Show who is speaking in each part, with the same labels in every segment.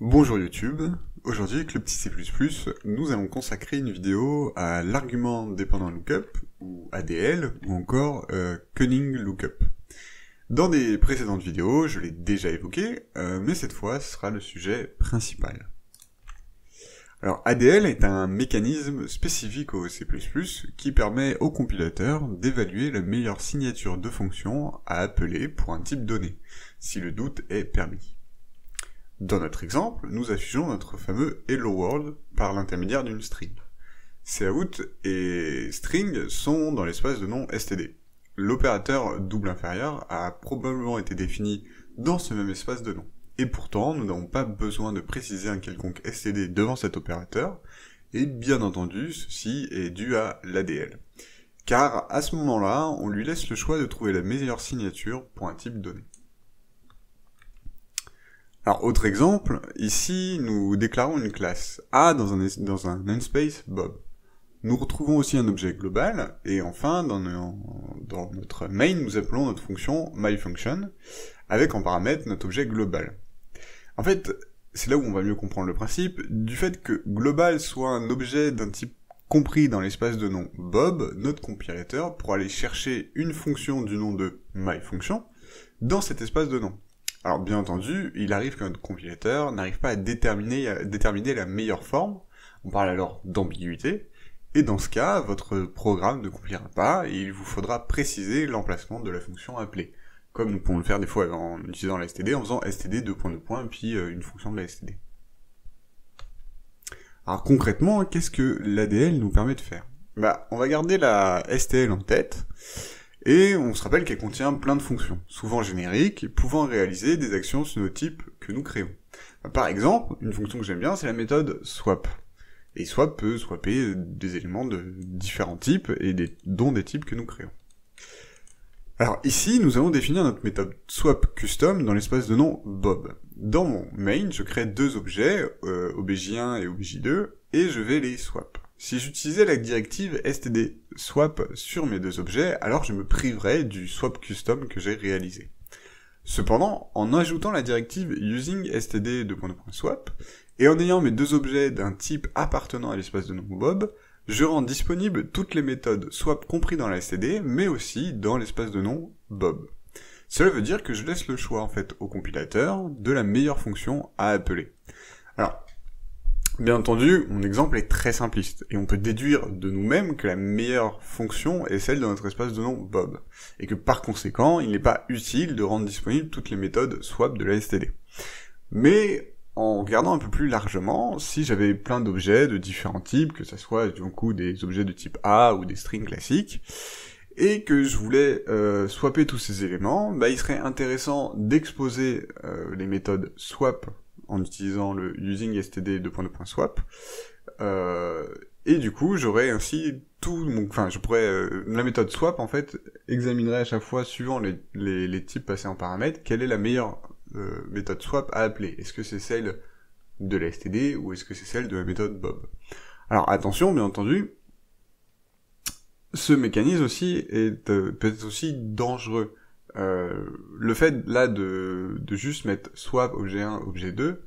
Speaker 1: Bonjour YouTube, aujourd'hui avec le petit C++, nous allons consacrer une vidéo à l'argument dépendant lookup, ou ADL, ou encore Cunning lookup. Dans des précédentes vidéos, je l'ai déjà évoqué, mais cette fois ce sera le sujet principal. Alors ADL est un mécanisme spécifique au C++ qui permet au compilateur d'évaluer la meilleure signature de fonction à appeler pour un type donné, si le doute est permis. Dans notre exemple, nous affichons notre fameux Hello World par l'intermédiaire d'une string. Cout et string sont dans l'espace de nom std. L'opérateur double inférieur a probablement été défini dans ce même espace de nom. Et pourtant, nous n'avons pas besoin de préciser un quelconque std devant cet opérateur, et bien entendu, ceci est dû à l'ADL. Car à ce moment-là, on lui laisse le choix de trouver la meilleure signature pour un type donné. Alors, autre exemple, ici, nous déclarons une classe A dans un namespace Bob. Nous retrouvons aussi un objet global, et enfin, dans notre main, nous appelons notre fonction myFunction, avec en paramètre notre objet global. En fait, c'est là où on va mieux comprendre le principe, du fait que global soit un objet d'un type compris dans l'espace de nom Bob, notre compilateur pourra aller chercher une fonction du nom de myFunction dans cet espace de nom. Alors bien entendu, il arrive que notre compilateur n'arrive pas à déterminer la meilleure forme, on parle alors d'ambiguïté, et dans ce cas, votre programme ne compliera pas, et il vous faudra préciser l'emplacement de la fonction appelée, comme nous pouvons le faire des fois en utilisant la std, en faisant std : puis une fonction de la std. Alors concrètement, qu'est-ce que l'ADL nous permet de faire ? On va garder la STL en tête, et on se rappelle qu'elle contient plein de fonctions, souvent génériques, pouvant réaliser des actions sur nos types que nous créons. Par exemple, une fonction que j'aime bien, c'est la méthode swap. Et swap peut swapper des éléments de différents types, et dont des types que nous créons. Alors ici, nous allons définir notre méthode swap custom dans l'espace de nom Bob. Dans mon main, je crée deux objets, obj1 et obj2, et je vais les swap. Si j'utilisais la directive std swap sur mes deux objets, alors je me priverais du swap custom que j'ai réalisé. Cependant, en ajoutant la directive using std swap, et en ayant mes deux objets d'un type appartenant à l'espace de nom Bob, je rends disponibles toutes les méthodes swap compris dans la std, mais aussi dans l'espace de nom Bob. Cela veut dire que je laisse le choix en fait au compilateur de la meilleure fonction à appeler. Alors, bien entendu, mon exemple est très simpliste, et on peut déduire de nous-mêmes que la meilleure fonction est celle de notre espace de nom Bob, et que par conséquent, il n'est pas utile de rendre disponibles toutes les méthodes swap de la std. Mais, en regardant un peu plus largement, si j'avais plein d'objets de différents types, que ce soit du coup des objets de type A ou des strings classiques, et que je voulais swapper tous ces éléments, il serait intéressant d'exposer les méthodes swap en utilisant le using std swap, et du coup j'aurais ainsi la méthode swap en fait examinerait à chaque fois, suivant les types passés en paramètres, quelle est la meilleure méthode swap à appeler. Est-ce que c'est celle de la std ou est-ce que c'est celle de la méthode Bob? Alors attention, bien entendu, ce mécanisme aussi peut être aussi dangereux. Le fait là de juste mettre swap objet1 objet2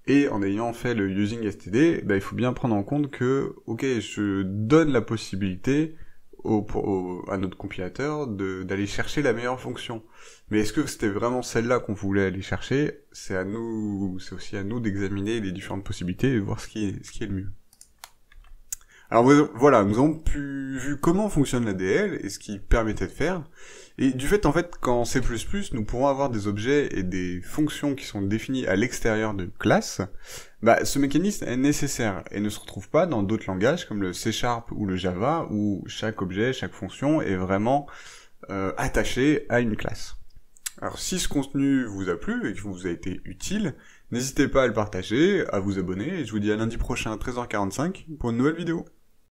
Speaker 1: et en ayant fait le using std, il faut bien prendre en compte que je donne la possibilité à notre compilateur d'aller chercher la meilleure fonction. Mais est-ce que c'était vraiment celle-là qu'on voulait aller chercher? C'est aussi à nous d'examiner les différentes possibilités et voir ce qui est le mieux. Alors voilà, nous avons vu comment fonctionne l'ADL et ce qu'il permettait de faire. Et du fait, en fait, qu'en C++, nous pourrons avoir des objets et des fonctions qui sont définis à l'extérieur de classes, ce mécanisme est nécessaire et ne se retrouve pas dans d'autres langages comme le C# ou le Java, où chaque objet, chaque fonction est vraiment attaché à une classe. Alors si ce contenu vous a plu et que vous a été utile, n'hésitez pas à le partager, à vous abonner, et je vous dis à lundi prochain à 13h45 pour une nouvelle vidéo.